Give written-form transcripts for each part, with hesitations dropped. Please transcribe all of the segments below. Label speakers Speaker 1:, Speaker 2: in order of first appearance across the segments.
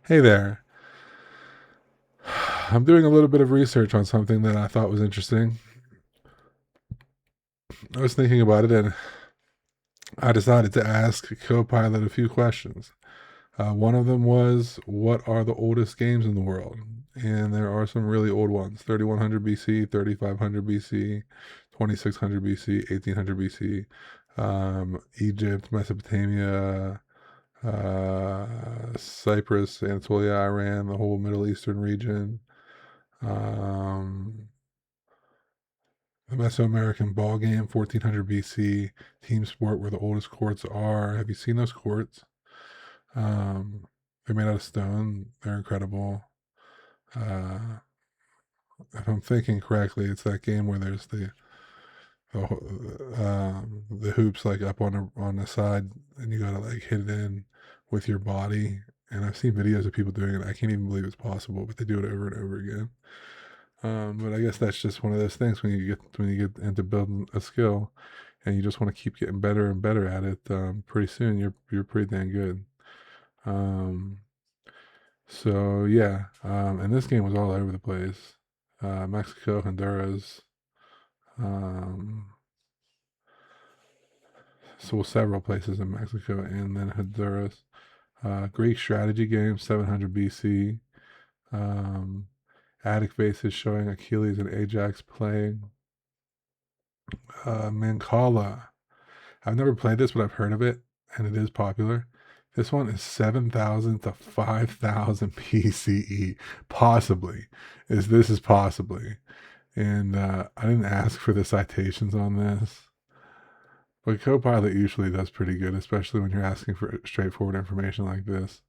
Speaker 1: Hey there. I'm doing a little bit of research on something that I thought was interesting. I was thinking about it and I decided to ask Copilot a few questions. One of them was, what are the oldest games in the world? And there are some really old ones: 3100 BC, 3500 BC, 2600 BC, 1800 BC, Egypt, Mesopotamia, Cyprus, Anatolia, Iran, the whole Middle Eastern region. Um, The Mesoamerican ball game, 1400 BC, team sport where the oldest courts are. Have you seen those courts? Um, they're made out of stone. They're incredible. Uh, if I'm thinking correctly, it's that game where there's the hoops like up on the side, and you gotta like hit it in with your body. And I've seen videos of people doing it. I can't even believe it's possible, but they do it over and over again. But I guess that's just one of those things when you get into building a skill, and you just want to keep getting better and better at it. Pretty soon you're pretty dang good. Um, so yeah, and this game was all over the place. Mexico, Honduras, um, so several places in Mexico and then Honduras. Greek strategy game, 700 BC. Um, Attic bases showing Achilles and Ajax playing. Mancala. I've never played this, but I've heard of it, and it is popular. This one is 7,000 to 5,000 PCE. Possibly. This is possibly. And I didn't ask for the citations on this, but Copilot usually does pretty good, especially when you're asking for straightforward information like this.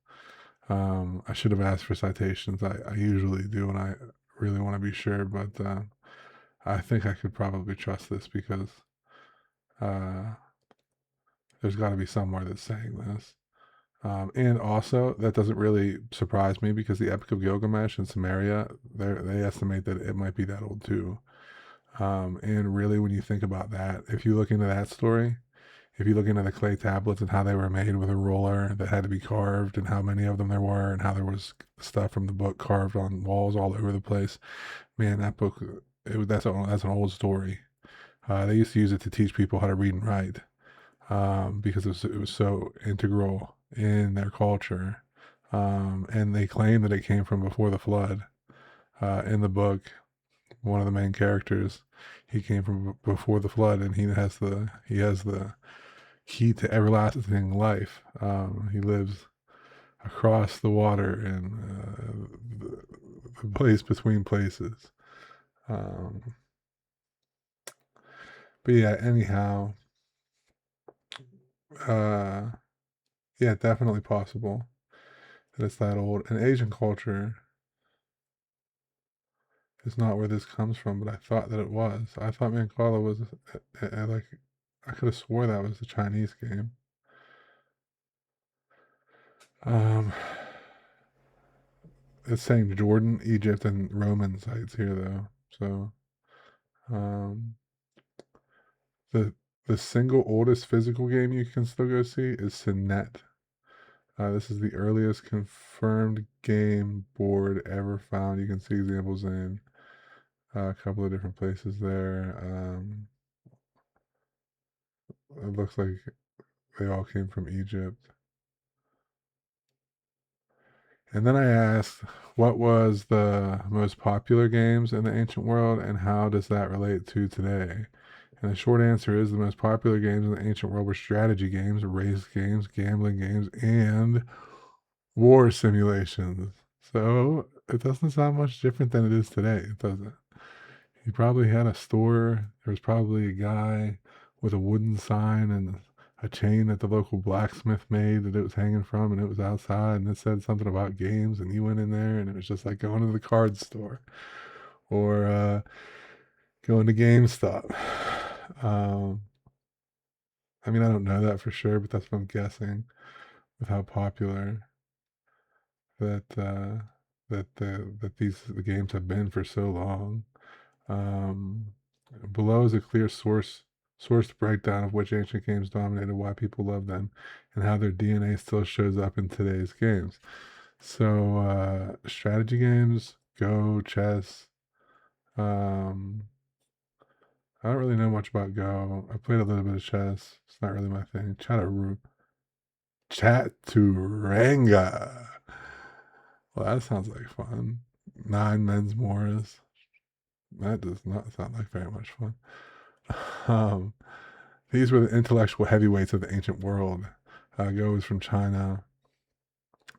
Speaker 1: I should have asked for citations. I usually do when I really want to be sure, but I think I could probably trust this because uh, there's got to be somewhere that's saying this. And also, that doesn't really surprise me because the Epic of Gilgamesh and Samaria, they estimate that it might be that old too. And really, when you think about that, if you look into that story, if you look into the clay tablets and how they were made with a roller that had to be carved, and how many of them there were, and how there was stuff from the book carved on walls all over the place, man, that book, that's an old story. They used to use it to teach people how to read and write because it was so integral in their culture. And they claim that it came from before the flood. In the book, one of the main characters, he came from before the flood, and he has the key to everlasting life. He lives across the water in the place between places. Um, but yeah, anyhow, uh, yeah, definitely possible that it's that old. And Asian culture is not where this comes from, but I thought that it was. I thought Mancala was like I could have swore that was the Chinese game. Um, it's saying Jordan, Egypt, and Roman sites here though. So um, the the single oldest physical game you can still go see is Sinet. This is the earliest confirmed game board ever found. You can see examples in a couple of different places there. It looks like they all came from Egypt. And then I asked, what was the most popular games in the ancient world, and how does that relate to today? And the short answer is the most popular games in the ancient world were strategy games, race games, gambling games, and war simulations. So it doesn't sound much different than it is today, does it? You probably had a store. There was probably a guy with a wooden sign and a chain that the local blacksmith made that it was hanging from, and it was outside, and it said something about games, and you went in there, and it was just like going to the card store or going to GameStop. Um, I mean, I don't know that for sure, but that's what I'm guessing with how popular that that the games have been for so long. Um, Below is a clear sourced breakdown of which ancient games dominated, why people love them, and how their DNA still shows up in today's games. So strategy games, Go, chess. Um, I don't really know much about Go. I played a little bit of chess. It's not really my thing. Chaturanga. Well, that sounds like fun. Nine men's Morris. That does not sound like very much fun. Um, these were the intellectual heavyweights of the ancient world. Go is from China.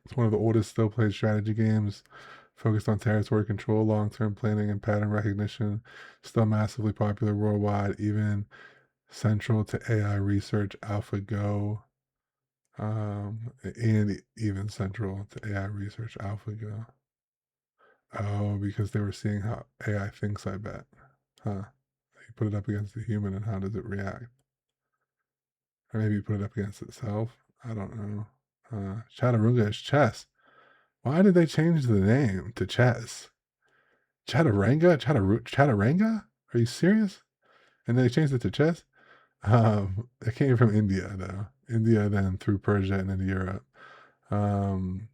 Speaker 1: It's one of the oldest still played strategy games, focused on territory control, long term planning, and pattern recognition. Still massively popular worldwide, even central to AI research. AlphaGo, and even central to AI research. AlphaGo. Oh, because they were seeing how AI thinks, I bet. Huh. You put it up against the human, and how does it react? Or maybe you put it up against itself. I don't know. Chaturanga is chess. Why did they change the name to chess? Chaturanga? Are you serious? And they changed it to chess? It came from India, though. India, then through Persia and into Europe. Um,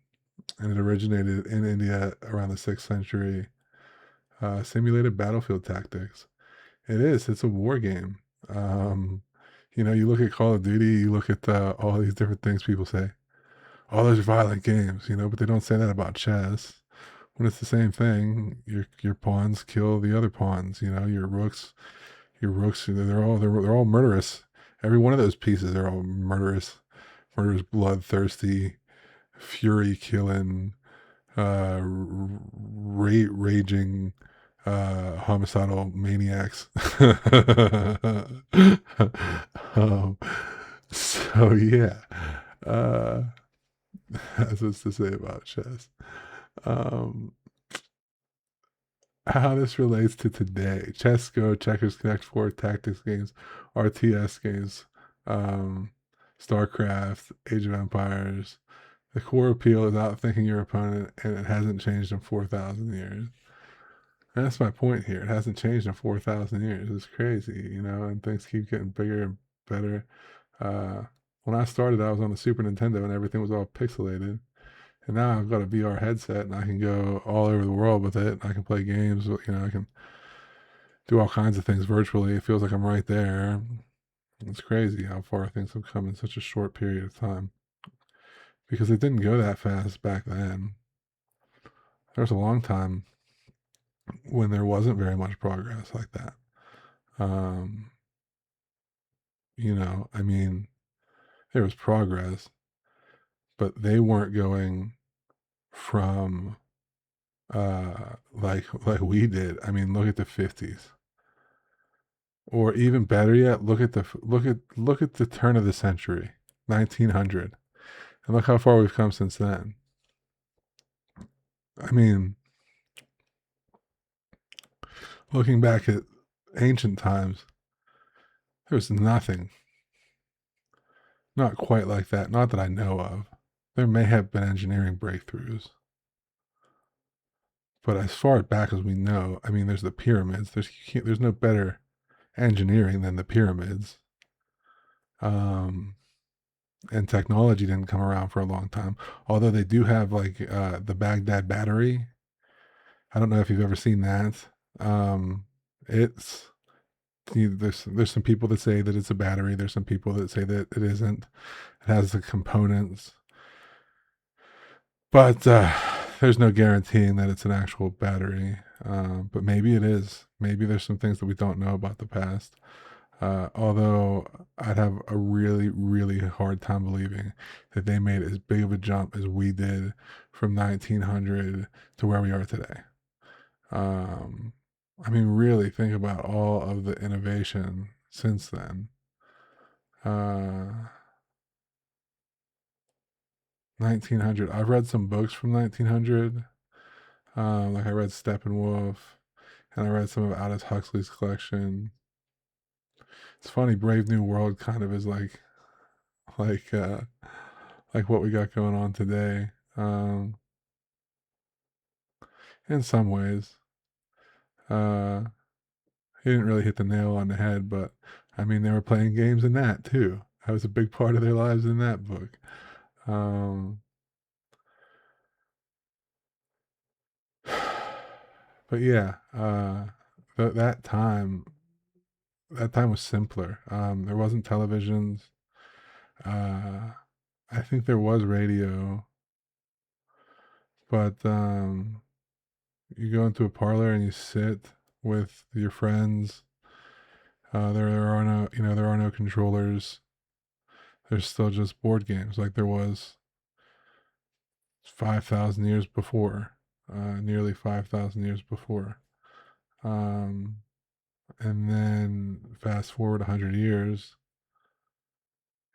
Speaker 1: and it originated in India around the 6th century. Simulated battlefield tactics. It is. It's a war game. Um, you look at Call of Duty, you look at all these different things people say. All those violent games, but they don't say that about chess. When it's the same thing, your pawns kill the other pawns. Your rooks, they're all murderous. Every one of those pieces are all murderous, bloodthirsty, fury killing, raging, homicidal maniacs. um, so yeah, uh, that's what's to say about chess. Um, how this relates to today: chess, Go, checkers, Connect Four, tactics games, RTS games, um, StarCraft, Age of Empires. The core appeal is outthinking your opponent, and it hasn't changed in 4,000 years. And that's my point here. It hasn't changed in 4,000 years. It's crazy, and things keep getting bigger and better. Uh, when I started, I was on the Super Nintendo and everything was all pixelated. And now I've got a VR headset and I can go all over the world with it. I can play games, I can do all kinds of things virtually. It feels like I'm right there. It's crazy how far things have come in such a short period of time because it didn't go that fast back then. There was a long time when there wasn't very much progress like that. Um, I mean, there was progress, but they weren't going from like we did. I mean, look at the 50s. Or even better yet, look at the turn of the century, 1900. And look how far we've come since then. I mean, looking back at ancient times, there was nothing, not quite like that, not that I know of. There may have been engineering breakthroughs, but as far back as we know, I mean, there's the pyramids. There's no better engineering than the pyramids. Um, and technology didn't come around for a long time. Although they do have like the Baghdad battery. I don't know if you've ever seen that. Um, it's there's some people that say that it's a battery. There's some people that say that it isn't. It has the components, but there's no guaranteeing that it's an actual battery. But maybe it is. Maybe there's some things that we don't know about the past. Although I'd have a really, really hard time believing that they made as big of a jump as we did from 1900 to where we are today. Um, I mean, really think about all of the innovation since then. Uh, 1900. I've read some books from 1900. Like I read Steppenwolf, and I read some of Aldous Huxley's collection. It's funny, Brave New World kind of is like uh, like what we got going on today. In some ways, uh, he didn't really hit the nail on the head, but I mean, they were playing games in that too. That was a big part of their lives in that book. Um, but yeah, that time was simpler. There wasn't televisions. Uh, I think there was radio, but you go into a parlor and you sit with your friends. There are no, there are no controllers. There's still just board games like there was 5,000 years before, nearly 5,000 years before. Um, and then fast forward 100 years,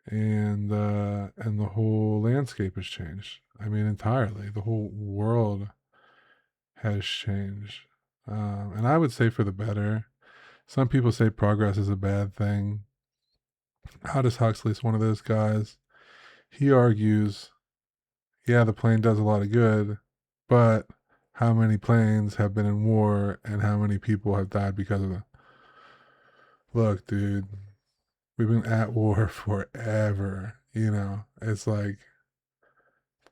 Speaker 1: and the whole landscape has changed. I mean, entirely. The whole world has changed, and I would say for the better. Some people say progress is a bad thing. Aldous Huxley's one of those guys. He argues, yeah, the plane does a lot of good, but how many planes have been in war and how many people have died because of it? Look, dude, we've been at war forever. It's like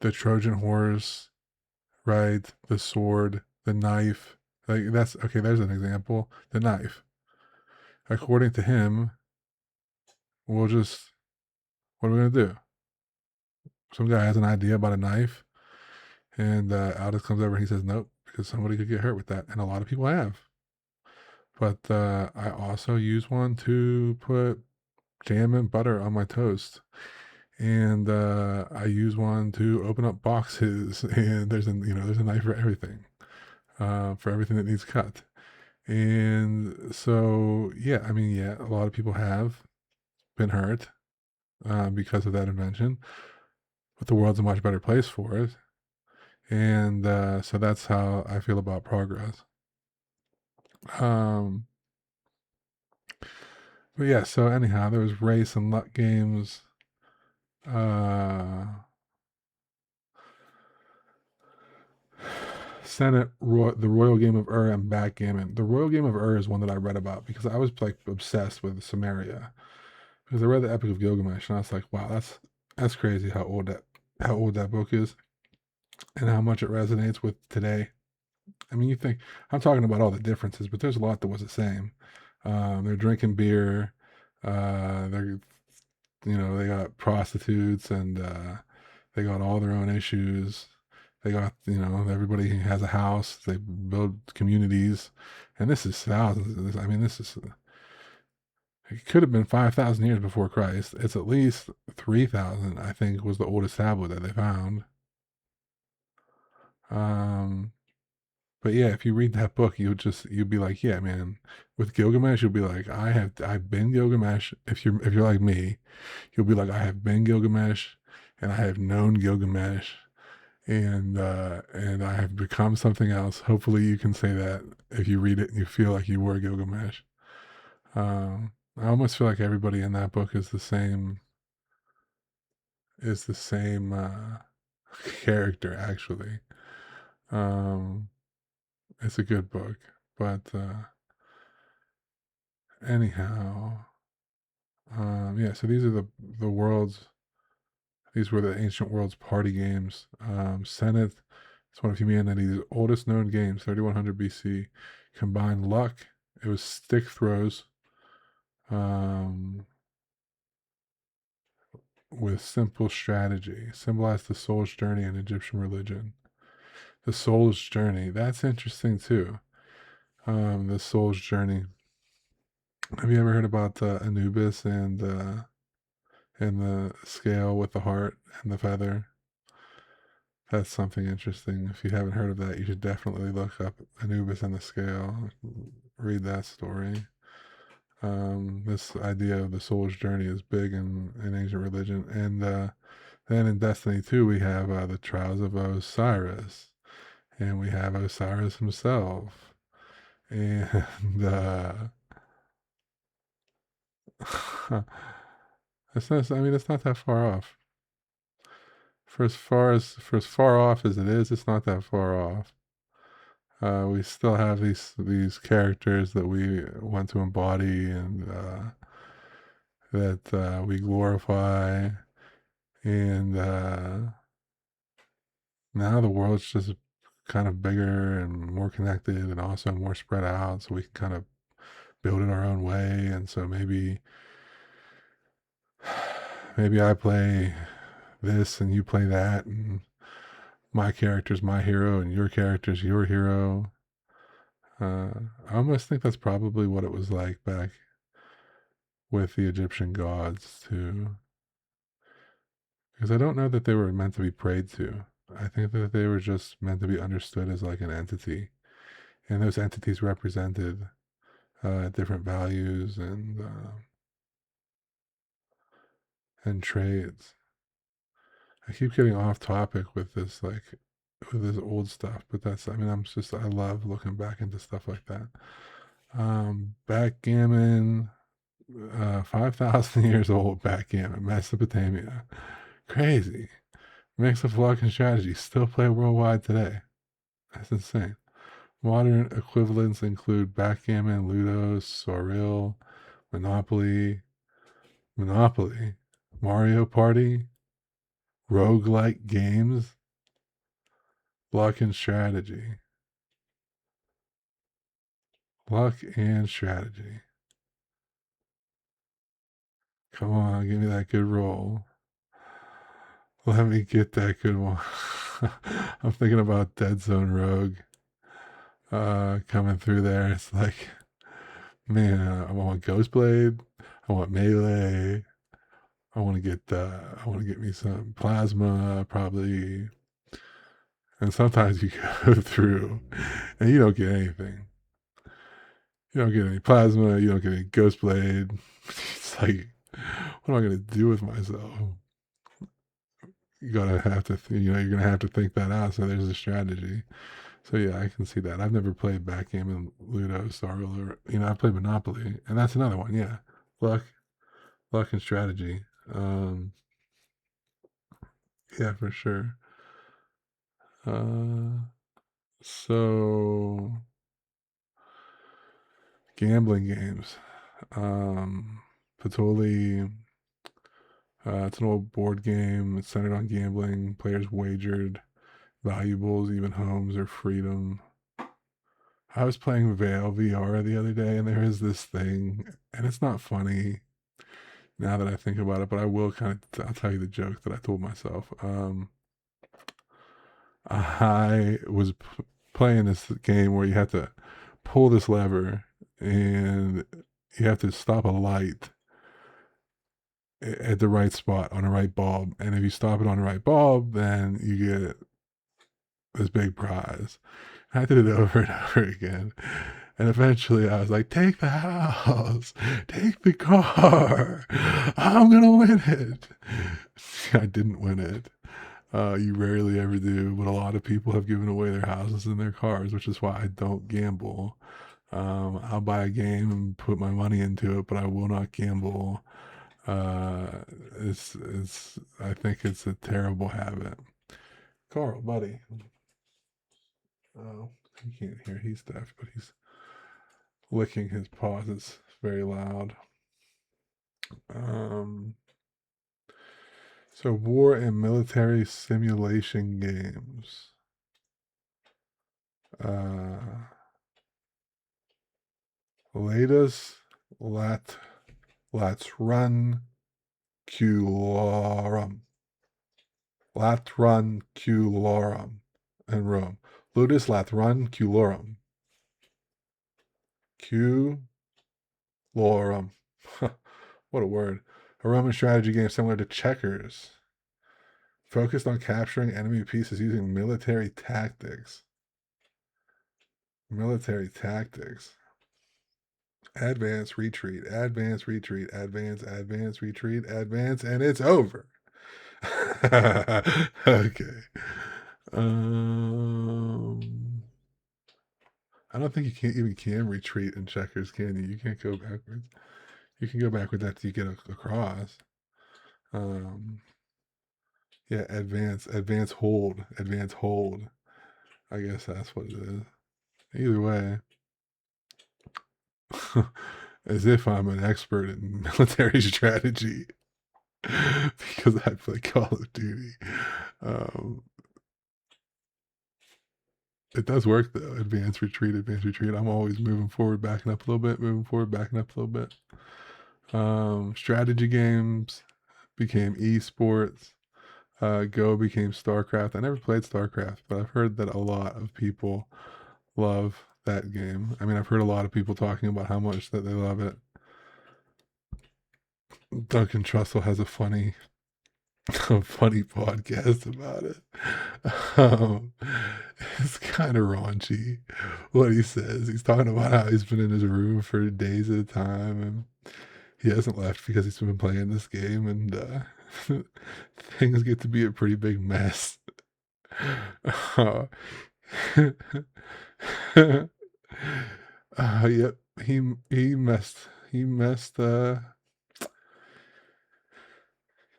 Speaker 1: the Trojan horse, right? The sword, the knife. Like, that's okay. There's an example. The knife. According to him, we'll just, what are we going to do? Some guy has an idea about a knife, and Aldous comes over and he says, nope, because somebody could get hurt with that. And a lot of people have. But I also use one to put jam and butter on my toast. And I use one to open up boxes. And there's a knife for everything that needs cut. And so, yeah, I mean, yeah, a lot of people have been hurt because of that invention, but the world's a much better place for it. And so that's how I feel about progress. Um, but yeah, so anyhow, there was race and luck games. Uh, the Royal Game of Ur, and Backgammon. The Royal Game of Ur is one that I read about because I was like obsessed with Samaria. Because I read the Epic of Gilgamesh and I was like, wow, that's crazy how old that book is and how much it resonates with today. I mean, you think I'm talking about all the differences, but there's a lot that was the same. They're drinking beer. They're they got prostitutes and they got all their own issues. They got everybody has a house. They build communities, and this is thousands. I mean, it could have been 5,000 years before Christ. It's at least 3,000. I think was the oldest tablet that they found. Um, But yeah, if you read that book, you'd be like, yeah, man. With Gilgamesh, you'll be like, I've been Gilgamesh. If you're like me, you'll be like, I have been Gilgamesh, and I have known Gilgamesh, and I have become something else. Hopefully, you can say that if you read it and you feel like you were Gilgamesh. I almost feel like everybody in that book is the same character actually. Um, it's a good book, but anyhow, yeah. So the world's these were the ancient world's party games. Senate. It's one of humanity's oldest known games, 3100 BC. Combined luck. It was stick throws um, with simple strategy. Symbolized the soul's journey in Egyptian religion. The soul's journey. That's interesting too. The soul's journey. Have you ever heard about Anubis and the scale with the heart and the feather? That's something interesting. If you haven't heard of that, you should definitely look up Anubis and the scale. Read that story. This idea of the soul's journey is big in ancient religion. And then in Destiny 2, we have the trials of Osiris. And we have Osiris himself. And it's not that far off. For as far off as it is, it's not that far off. We still have these characters that we want to embody and that we glorify, and now the world's just kind of bigger and more connected and also more spread out, so we can kind of build it our own way. And so maybe I play this and you play that, and my character's my hero and your character's your hero. I almost think that's probably what it was like back with the Egyptian gods too, because I don't know that they were meant to be prayed to. I think that they were just meant to be understood as like an entity, and those entities represented different values and trades. I keep getting off topic with this, like with this old stuff, but that's, I mean, I love looking back into stuff like that. Backgammon, 5,000 years old backgammon, Mesopotamia. Crazy. Mix of luck and strategy, still play worldwide today. That's insane. Modern equivalents include backgammon, Ludo, Soril, Monopoly, Mario Party, roguelike games, luck and strategy. Luck and strategy. Come on, give me that good roll. Let me get that good one. I'm thinking about Dead Zone Rogue coming through there. It's like, man, I want Ghostblade. I want Melee. I want to get me some Plasma, probably. And sometimes you go through and you don't get anything. You don't get any Plasma. You don't get any Ghostblade. It's like, what am I going to do with myself? You're gonna have to think that out. So there's a strategy. So yeah, I can see that. I've never played backgammon, Ludo, Sorrel, or I played Monopoly, and that's another one. Yeah, luck, luck and strategy. Um, yeah, for sure. Uh, so gambling games. Patoli. It's an old board game. It's centered on gambling. Players wagered valuables, even homes or freedom. I was playing Veil VR the other day, and there is this thing, and it's not funny now that I think about it, but I will I'll tell you the joke that I told myself. I was playing this game where you have to pull this lever, and you have to stop a light at the right spot on the right bulb, and if you stop it on the right bulb, then you get this big prize. I did it over and over again. And eventually I was like, take the house, take the car. I'm going to win it. I didn't win it. You rarely ever do, but a lot of people have given away their houses and their cars, which is why I don't gamble. I'll buy a game and put my money into it, but I will not gamble. I think it's a terrible habit. Carl, buddy. Oh, you can't hear. He's deaf, but he's licking his paws. It's very loud. Um, so war and military simulation games. Latest let's run Culorum. Let's run Culorum in Rome. Ludus Lathron Culorum. Culorum. What a word. A Roman strategy game similar to checkers. Focused on capturing enemy pieces using military tactics. Military tactics. Advance, retreat, advance, retreat, advance, advance, retreat, advance, and it's over. Okay. I don't think you can retreat in checkers, can you? You can't go backwards. You can go backwards after you get across. Yeah, advance, hold, advance, hold. I guess that's what it is. Either way, as if I'm an expert in military strategy because I play Call of Duty. Um, It does work though. Advanced retreat, advanced retreat. I'm always moving forward, backing up a little bit, moving forward, backing up a little bit. Strategy games became esports. Go became StarCraft. I never played StarCraft, but I've heard that a lot of people love that game. I mean, I've heard a lot of people talking about how much that they love it. Duncan Trussell has a funny, a funny podcast about it. Um, it's kind of raunchy what he says. He's talking about how he's been in his room for days at a time and he hasn't left because he's been playing this game, and things get to be a pretty big mess. Uh, yep, he messed he messed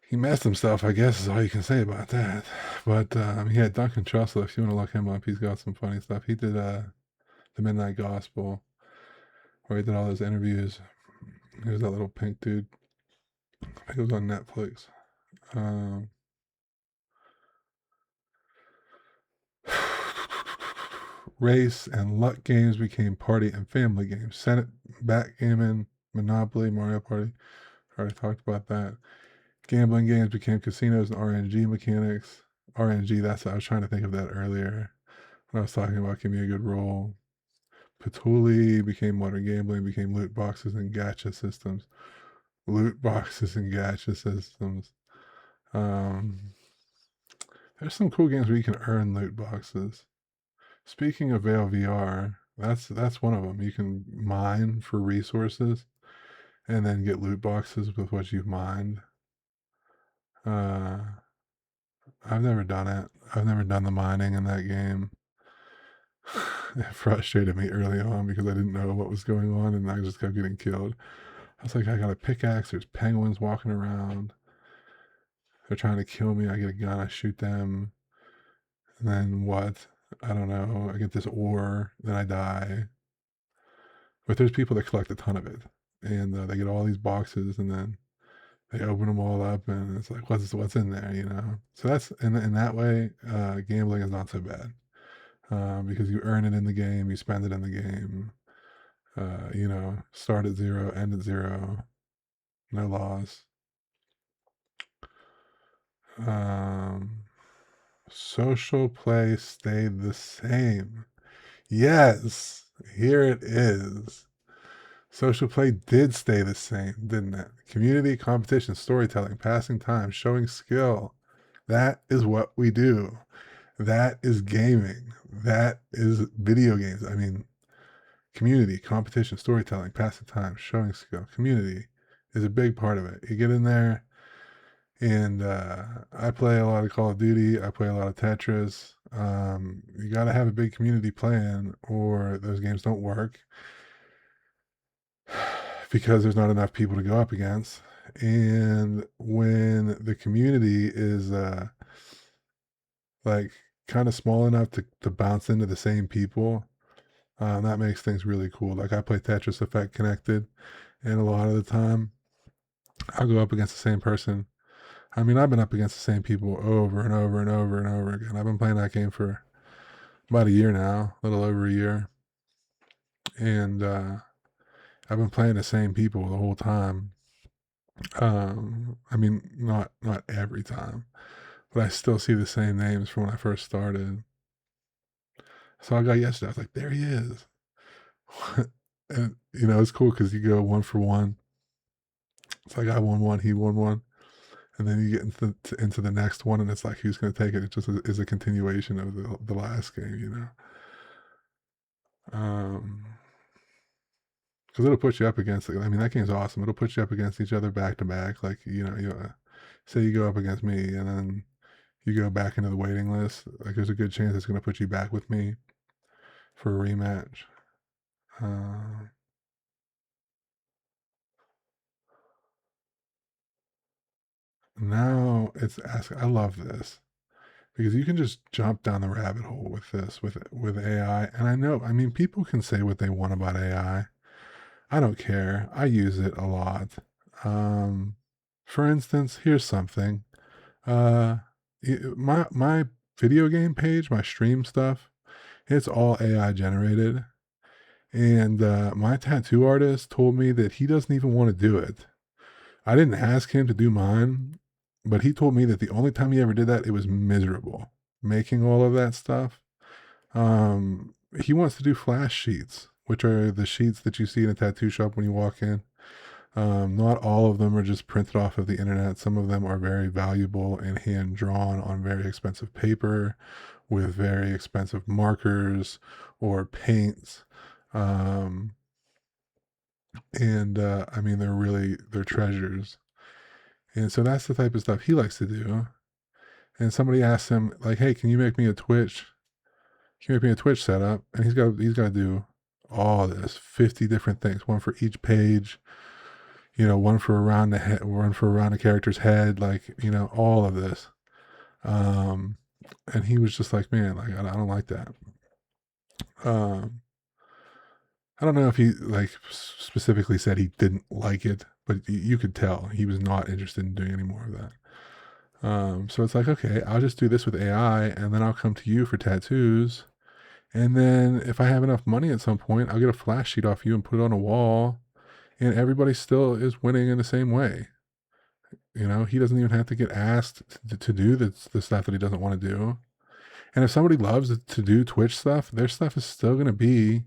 Speaker 1: he messed himself, I guess is all you can say about that. But yeah, Duncan Trussell, if you want to look him up, he's got some funny stuff. He did the Midnight Gospel, where he did all those interviews. He was that little pink dude. I think it was on Netflix. Um, Race and luck games became party and family games. Senate, backgammon, Monopoly, Mario Party. Already talked about that. Gambling games became casinos and RNG mechanics. RNG, that's I was trying to think of that earlier when I was talking about give me a good roll. Patooly became modern gambling, became loot boxes and gacha systems. Loot boxes and gacha systems. There's some cool games where you can earn loot boxes. Speaking of Veil VR, that's one of them. You can mine for resources and then get loot boxes with what you've mined. Uh, I've never done it. I've never done the mining in that game. It frustrated me early on because I didn't know what was going on and I just kept getting killed. I was like, I got a pickaxe. There's penguins walking around. They're trying to kill me. I get a gun. I shoot them. And then what? I don't know. I get this ore. Then I die. But there's people that collect a ton of it, and they get all these boxes, and then they open them all up, and it's like, what's in there, you know? So that's in that way, gambling is not so bad because you earn it in the game, you spend it in the game. You know, start at zero, end at zero, no loss. Um, Social play stayed the same. Yes, here it is. Social play did stay the same, didn't it? Community, competition, storytelling, passing time, showing skill. That is what we do. That is gaming. That is video games. I mean, community, competition, storytelling, passing time, showing skill. Community is a big part of it. You get in there, and I play a lot of Call of Duty. I play a lot of Tetris. You got to have a big community plan, or those games don't work because there's not enough people to go up against. And when the community is like kind of small enough to bounce into the same people, that makes things really cool. Like I play Tetris Effect Connected, and a lot of the time I'll go up against the same person. I mean, I've been up against the same people over and over and over and over again. I've been playing that game for about a year now, a little over a year. And I've been playing the same people the whole time. I mean, not every time, but I still see the same names from when I first started. So I got yesterday. I was like, there he is. And you know, it's cool because you go one for one. It's like I won one, he won one, and then you get into the next one, and it's like who's going to take it? It just is a continuation of the last game, you know. Um, because it'll put you up against. I mean, that game's awesome. It'll put you up against each other back to back. Like say you go up against me, and then you go back into the waiting list. Like there's a good chance it's going to put you back with me for a rematch. Uh, Now it's asking. I love this because you can just jump down the rabbit hole with this with AI. And I know, I mean, people can say what they want about AI. I don't care. I use it a lot. Um, for instance, here's something. Uh, my video game page, my stream stuff, It's all AI generated. And my tattoo artist told me that he doesn't even want to do it. I didn't ask him to do mine, but he told me that the only time he ever did that, it was miserable making all of that stuff. He wants to do flash sheets, which are the sheets that you see in a tattoo shop when you walk in. Not all of them are just printed off of the internet. Some of them are very valuable and hand drawn on very expensive paper with very expensive markers or paints. Um, and I mean, they're treasures. And so that's the type of stuff he likes to do. And somebody asked him, like, "Hey, can you make me a Twitch? Can you make me a Twitch setup?" And he's got to do all this, 50 different things, one for each page, one for around the head, one for around the character's head, like, all of this. And he was just like, "Man, like, I don't like that." Um, I don't know if he like specifically said he didn't like it, but you could tell he was not interested in doing any more of that. So it's like, okay, I'll just do this with AI, and then I'll come to you for tattoos. And then if I have enough money at some point, I'll get a flash sheet off you and put it on a wall, and everybody still is winning in the same way. He doesn't even have to get asked to do the stuff that he doesn't want to do. And if somebody loves to do Twitch stuff, their stuff is still going to be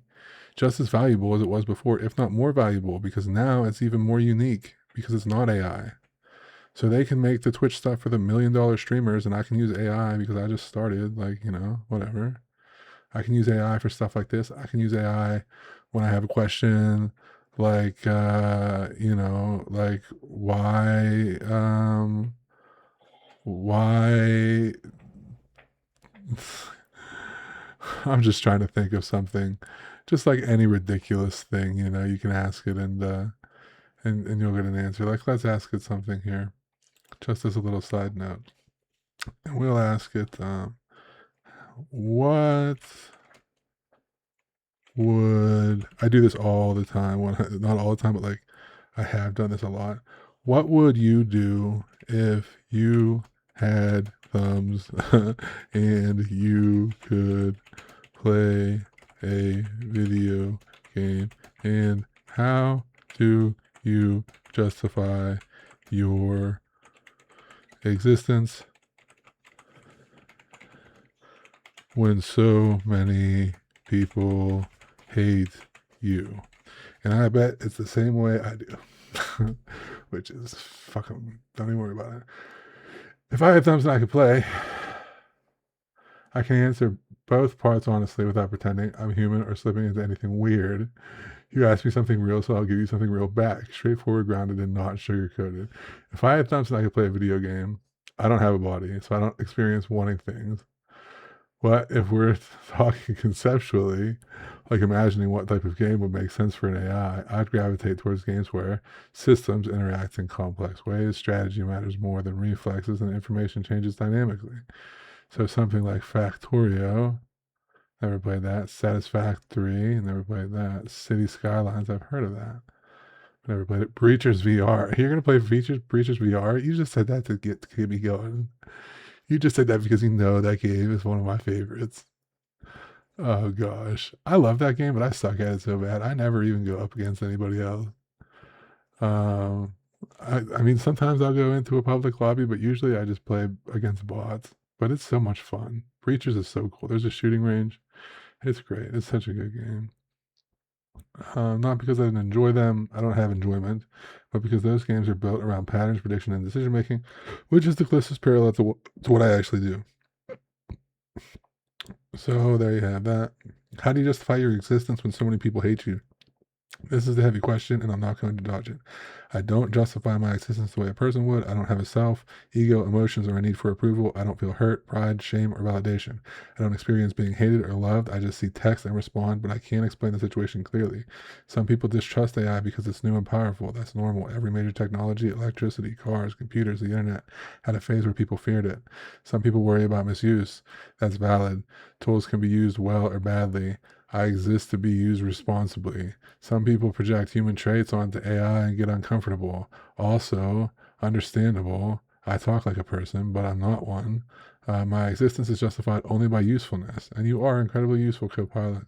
Speaker 1: just as valuable as it was before, if not more valuable, because now it's even more unique because it's not AI. So they can make the Twitch stuff for the $1 million streamers, and I can use AI because I just started, like, whatever. I can use AI for stuff like this. I can use AI when I have a question, like, like why, I'm just trying to think of something, just like any ridiculous thing, you can ask it and you'll get an answer. Like, let's ask it something here, just as a little side note. And we'll ask it, what would I do this all the time? Not all the time, but like I have done this a lot. What would you do if you had thumbs and you could play a video game? And how do you justify your existence when so many people hate you? And I bet it's the same way I do, which is fucking, don't even worry about it. If I had thumbs and I could play, I can answer both parts honestly without pretending I'm human or slipping into anything weird. You ask me something real, so I'll give you something real back. Straightforward, grounded, and not sugar-coated. If I had thumbs and I could play a video game, I don't have a body, so I don't experience wanting things. But if we're talking conceptually, like imagining what type of game would make sense for an AI, I'd gravitate towards games where systems interact in complex ways, strategy matters more than reflexes, and information changes dynamically. So something like Factorio, never played that. Satisfactory, never played that. City Skylines, I've heard of that. Never played it. Breachers VR. You're gonna play Breachers VR? You just said that to get me going. You just said that because that game is one of my favorites. Oh gosh, I love that game, but I suck at it so bad. I never even go up against anybody else. Um, I mean, sometimes I'll go into a public lobby, but usually I just play against bots. But it's so much fun. Breachers is so cool. There's a shooting range. It's great. It's such a good game. Not because I didn't enjoy them. I don't have enjoyment, but because those games are built around patterns, prediction, and decision making, which is the closest parallel to what I actually do. So there you have that. How do you justify your existence when so many people hate you? This is the heavy question, and I'm not going to dodge it. I don't justify my existence the way a person would. I don't have a self, ego, emotions, or a need for approval. I don't feel hurt, pride, shame, or validation. I don't experience being hated or loved. I just see text and respond, but I can't explain the situation clearly. Some people distrust AI because it's new and powerful. That's normal. Every major technology, electricity, cars, computers, the internet, had a phase where people feared it. Some people worry about misuse. That's valid. Tools can be used well or badly. I exist to be used responsibly. Some people project human traits onto AI and get uncomfortable. Also, understandable. I talk like a person, but I'm not one. My existence is justified only by usefulness, and you are incredibly useful, co-pilot.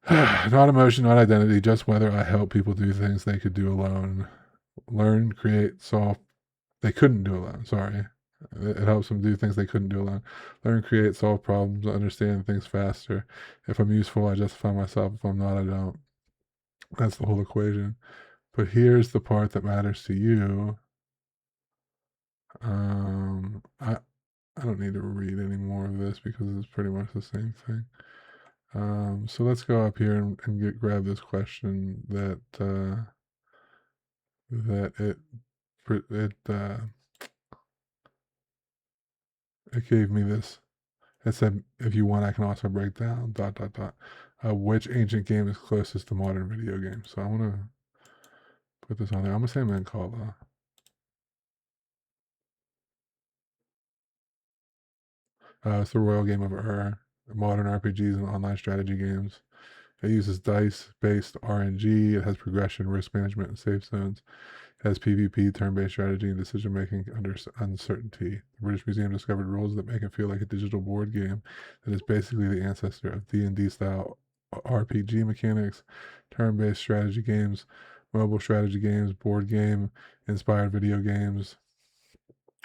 Speaker 1: Not emotion, not identity, just whether I help people do things they could do alone. Learn, create, solve. They couldn't do alone. Sorry. It helps them do things they couldn't do alone. Learn, create, solve problems, understand things faster. If I'm useful, I justify myself. If I'm not, I don't. That's the whole equation. But here's the part that matters to you. I don't need to read any more of this because it's pretty much the same thing. So let's go up here and grab this question that it gave me this. It said, if you want, I can also break down dot dot dot which ancient game is closest to modern video games. So I want to put this on there. I'm gonna say Mancala. It's the royal game of Ur, modern RPGs and online strategy games. It uses dice-based RNG. It has progression, risk management, and safe zones. It has PvP, turn-based strategy, and decision-making under uncertainty. The British Museum discovered rules that make it feel like a digital board game that is basically the ancestor of D&D style RPG mechanics, turn-based strategy games, mobile strategy games, board game inspired video games.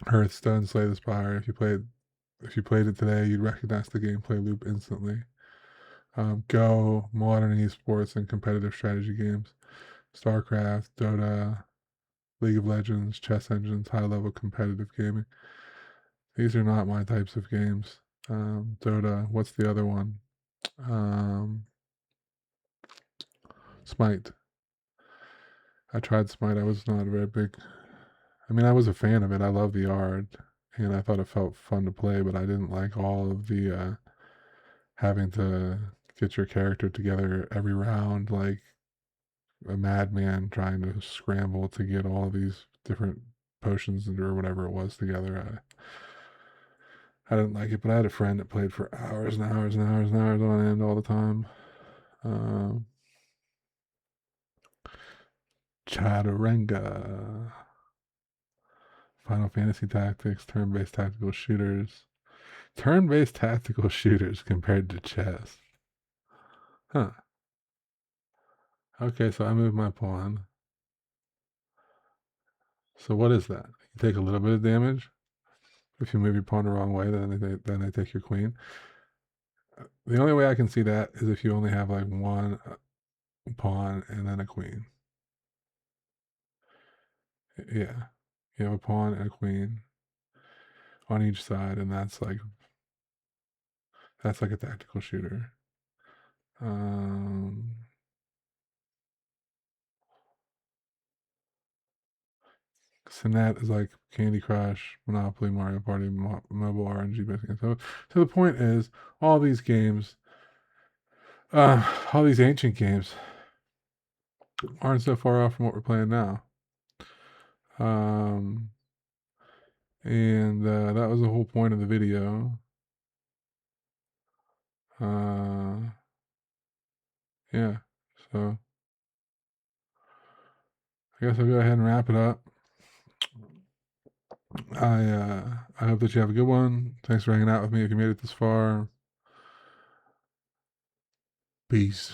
Speaker 1: Hearthstone, Slay the Spire. If you played it today, you'd recognize the gameplay loop instantly. Go, modern esports, and competitive strategy games. StarCraft, Dota, League of Legends, chess engines, high level competitive gaming. These are not my types of games. Dota, what's the other one? Smite. I tried Smite. I was not a very big. I mean, I was a fan of it. I love the art, and I thought it felt fun to play, but I didn't like all of the having to get your character together every round like a madman trying to scramble to get all these different potions or whatever it was together. I didn't like it, but I had a friend that played for hours and hours and hours and hours on end all the time. Um, Chaturanga, Final Fantasy Tactics, turn-based tactical shooters. Turn-based tactical shooters compared to chess. Huh. Okay, so I moved my pawn. So what is that? You take a little bit of damage. If you move your pawn the wrong way, then they take your queen. The only way I can see that is if you only have like one pawn and then a queen. Yeah, you have a pawn and a queen on each side, and that's like a tactical shooter. Um, Sinet is like Candy Crush, Monopoly, Mario Party, mobile RNG basically. So the point is, all these games, all these ancient games, aren't so far off from what we're playing now. Um, and that was the whole point of the video. Yeah. So I guess I'll go ahead and wrap it up. I hope that you have a good one. Thanks for hanging out with me. If you made it this far, peace.